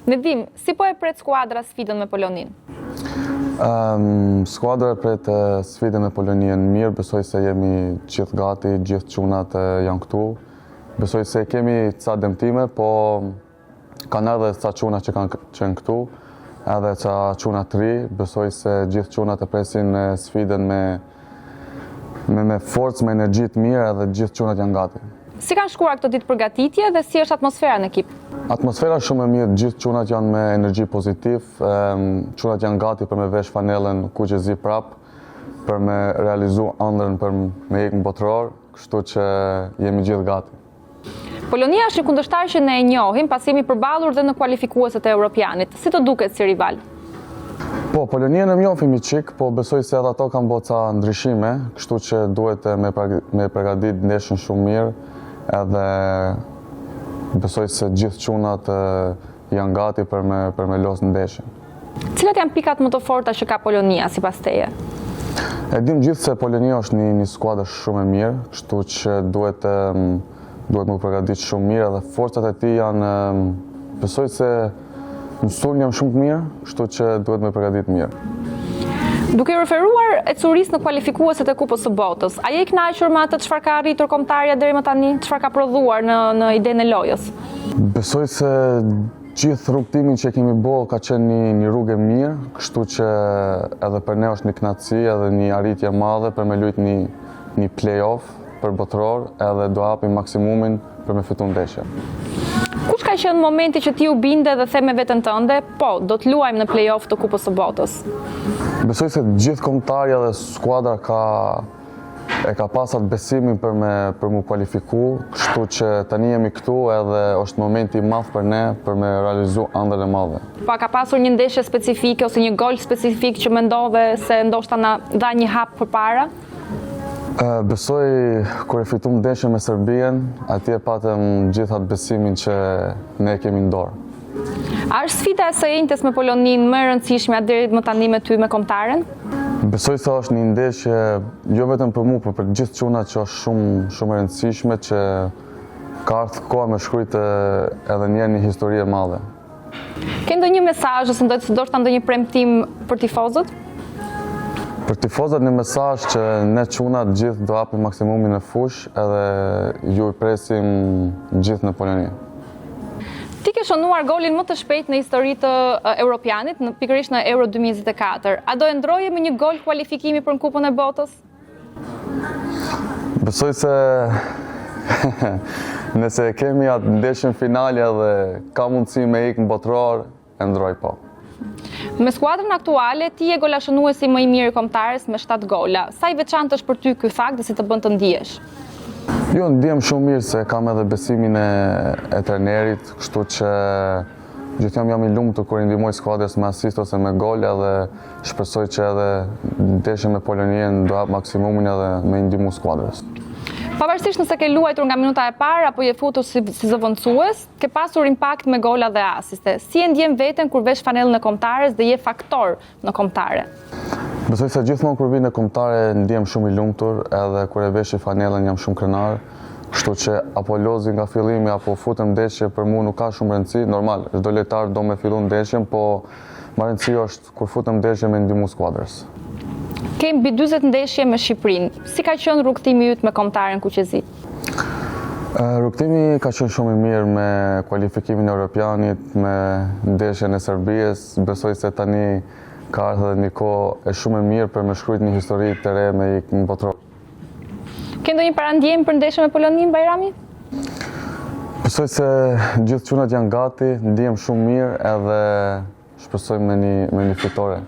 Nedim, si po e pret skuadra sfidën me Polonin? Skuadra e pret sfidën me Polonin mirë, besoj se jemi gjithë gati, gjithë çunat janë këtu. Besoj se kemi ca dëmtime, po kanë edhe ca çuna që kanë qenë këtu, edhe ca çuna të ri. Besoj se gjithë çunat e presin sfidën me forcë, me energji të mirë, edhe gjithë çunat janë gati. Si kanë shkuar këto ditë përgatitje dhe si është atmosfera në ekip? Atmosfera shumë e mirë, gjithë çunat janë me energji pozitiv, çunat janë gati për me vesh fanellën Kuqezi prap, për me realizu ëndrrën për me ikë në botëror, kështu që jemi gjithë gati. Polonia është një kundërshtar që ne e njohim pas jemi përballur dhe në kualifikueset e Europianit. Si të duket si rival? Po, Polonia në njohim i qik, po besoj se edhe ato kanë bërë ca ndryshime, kështu që duhet me përgatit ndeshën shumë mirë, edhe besoj se gjithë çunat janë gati për me losë ndeshën. Cilat janë pikat më të forta që ka Polonia sipas teje? E dim gjithë se Polonia është një skuadër shumë e mirë, kështu që duhet më përgatit shumë mirë, edhe forcat e tij janë, besoj se në sulm jam shumë të mirë, kështu që duhet me përgatit mirë. Duke referuar Ecuris në kualifikueset e Kupës së Botës, a je i kënaqur me atë çfarë ka arritur kombëtarja deri më tani, çfarë ka prodhuar në idenë e lojës? Besoj se gjithë rrugtimin që kemi bërë ka qenë një rrugë e mirë, kështu që edhe për ne është një kënaqësi, edhe një arritje e madhe për me luajtur një play-off për botëror, edhe do hapim maksimumin për me fitu ndeshjen. Kush ka qenë momenti që ti u binde dhe the me veten tënde, po, do të luajmë në play-off të Kupës së Botës? Besoj se gjithë kombëtarja dhe skuadra ka pasur besimin për mu kualifiku, kështu që tani jemi këtu edhe është momenti i madh për ne për me realizu ëndrrën e madhe. Pa ka pasur një ndeshje specifike ose një gol specifik që mendove se ndoshta na dha një hap përpara? Besoj kur e fitum ndeshjen me Serbien, atje patëm gjithë atë besimin që ne kemi në dorë. A është sfida e së njëjtës me Polonin më e rëndësishme deri më tani me ty me kombëtaren? Besoj se është një ndeshje jo vetëm për mua, por për gjithë çunat që është shumë e rëndësishme, që ka ardhur koha me shkruajt edhe një histori e madhe. Ke ndonjë mesazh ose ndoshta ndonjë premtim për tifozët? Për tifozët një mesazh që ne çunat gjithë do hapim maksimumin në fush, edhe ju i presim gjithë në Poloni. Ti ke shënuar golin më të shpejt në historitë të Europianit, pikërisht në Euro 2024. A do e ndroje me një gol kualifikimi për në Kupën e Botës? Besoj se nëse kemi atë ndeshjen finale dhe ka mundësi me ikë në botëror, e ndroj po. Me skuadrën aktuale, ti je golashënuesi më i mirë i kombëtares me 7 gola. Sa i veçantë është për ty ky fakt dhe si të bën të ndihesh? Jo, ndihem shumë mirë se kam edhe besimin e trajnerit, kështu që gjithmonë jam i lumtur kur i ndihmoj skuadrës me asist ose me gol, edhe shpresoj që edhe ndeshjen me Polonien do hap maksimumin edhe me ndihmu skuadrës. Pavarësisht nëse ke luajtur nga minuta e parë apo je futur si zëvendësues, ke pasur impakt me gola dhe asiste. Si e ndjen veten kur vesh fanellën e kombëtares dhe je faktor në kombëtare? Besoj se gjithmonë kur vi në kombëtare ndihem shumë i lumtur, edhe kur e vesh fanellën jam shumë krenar, kështu që apo lozi nga fillimi apo futem ndeshje për mua nuk ka shumë rëndësi, normal, çdo lojtar do me fillu ndeshjen, po më rëndësishme është kur futem ndeshje me ndihmu skuadrës. Kemi mbi 40 ndeshje me Shqipërinë. Si ka qenë rrugtimi yt me kombëtaren Kuqezi? Rrugtimi ka qenë shumë i mirë me kualifikimin e Europianit, me ndeshjen e Serbisë. Besoj se tani ka ardhur një kohë e shumë e mirë për me shkruajtur një histori të re me ikë në botëror. Ke ndonjë parandjem për ndeshjen me Polonin, Bajrami? Besoj se gjithë çunat janë gati, ndihem shumë mirë edhe shpresoj me një fitore.